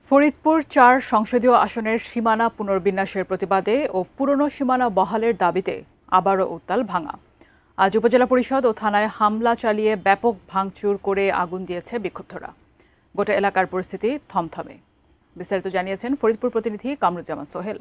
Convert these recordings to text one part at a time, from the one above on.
ফরিদপুর ৪ সংসদীয় আসনের সীমানা পুনর্বিন্যাসের প্রতিবাদে ও পুরনো সীমানা বহালের দাবিতে আবারও উত্তাল ভাঙা। আজ উপজেলা পরিষদ ও থানায় হামলা চালিয়ে ব্যাপক ভাঙচুর করে আগুন দিয়েছে বিক্ষুব্ধরা। গোটা এলাকার পরিস্থিতি থমথমে। বিস্তারিত জানিয়েছেন ফরিদপুর প্রতিনিধি কামরুজ্জামান সোহেল।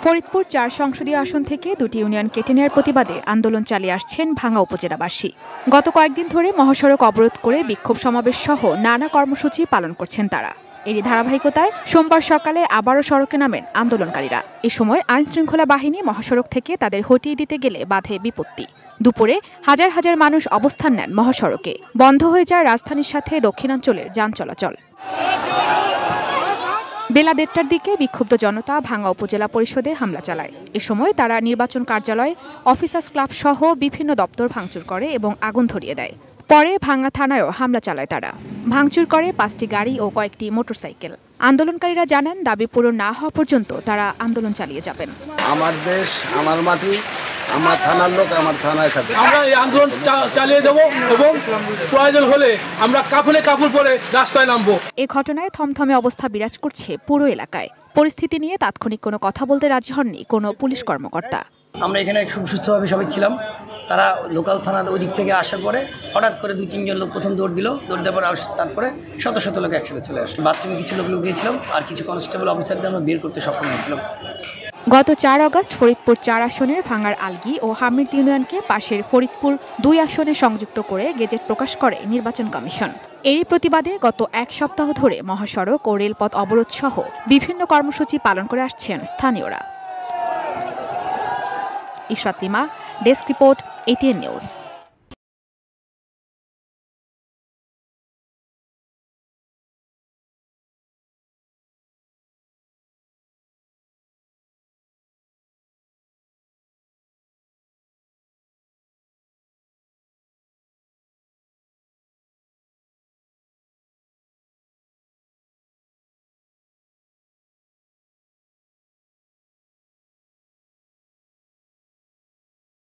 ফরিদপুর ৪ সংসদীয় আসন থেকে দুটি ইউনিয়ন কেটে নেওয়ার প্রতিবাদে আন্দোলন চালিয়ে আসছেন ভাঙা উপজেলাবাসী। গত কয়েকদিন ধরে মহাসড়ক অবরোধ করে বিক্ষোভ সমাবেশ সহ নানা কর্মসূচি পালন করছেন তারা। এরই ধারাবাহিকতায় সোমবার সকালে আবারও সড়কে নামেন আন্দোলনকারীরা। এ সময় আইনশৃঙ্খলা বাহিনী মহাসড়ক থেকে তাদের হটিয়ে দিতে গেলে বাধে বিপত্তি। দুপুরে হাজার হাজার মানুষ অবস্থান নেন মহাসড়কে। বন্ধ হয়ে যায় রাজধানীর সাথে দক্ষিণাঞ্চলের যান চলাচল। বেলা ১:৩০টার দিকে বিক্ষুব্ধ জনতা ভাঙা উপজেলা পরিষদে হামলা চালায়। এ সময় তারা নির্বাচন কার্যালয়, অফিসার্স ক্লাব সহ বিভিন্ন দপ্তর ভাঙচুর করে এবং আগুন ধরিয়ে দেয়। পরে ভাঙা থানায়ও হামলা চালায় তারা। ভাঙচুর করে ৫টি গাড়ি ও কয়েকটি মোটরসাইকেল। আন্দোলনকারীরা জানান, দাবি পূরণ না হওয়া পর্যন্ত তারা আন্দোলন চালিয়ে যাবেন। আমার দেশ, আমার মাটি, আমার থানার লোক আমার থানায় থাকবে। আমরা এই আন্দোলন চালিয়ে দেব এবং প্রয়োজন হলে আমরা কাপড় পরে রাস্তায় নামবো। এ ঘটনায় থমথমে অবস্থা বিরাজ করছে পুরো এলাকায়। পরিস্থিতি নিয়ে তাৎক্ষণিক কোনো কথা বলতে রাজি হননি কোনো পুলিশ কর্মকর্তা। আমরা এখানে খুব সুস্থভাবে সবাই ছিলাম। তারা লোকাল থানার ওদিক থেকে আসার পরে হঠাৎ করে ২-৩ লোক প্রথম দৌড় দেওয়ার পরে তারপরে শত শত লোক একসাথে চলে আসলো। বাথরুমে কিছু লোক লুকিয়েছিলাম আর কিছু কনস্টেবল অফিসারদের আমরা বের করতে সক্ষম হয়েছিলাম। গত ৪ আগস্ট ফরিদপুর ৪ আসনের ভাঙার আলগি ও হামিদ ইউনিয়নকে পাশের ফরিদপুর ২ আসনে সংযুক্ত করে গেজেট প্রকাশ করে নির্বাচন কমিশন। এরই প্রতিবাদে গত ১ সপ্তাহ ধরে মহাসড়ক ও রেলপথ অবরোধ সহ বিভিন্ন কর্মসূচি পালন করে আসছেন স্থানীয়রা। Ishrat lima, desk report, ATN news.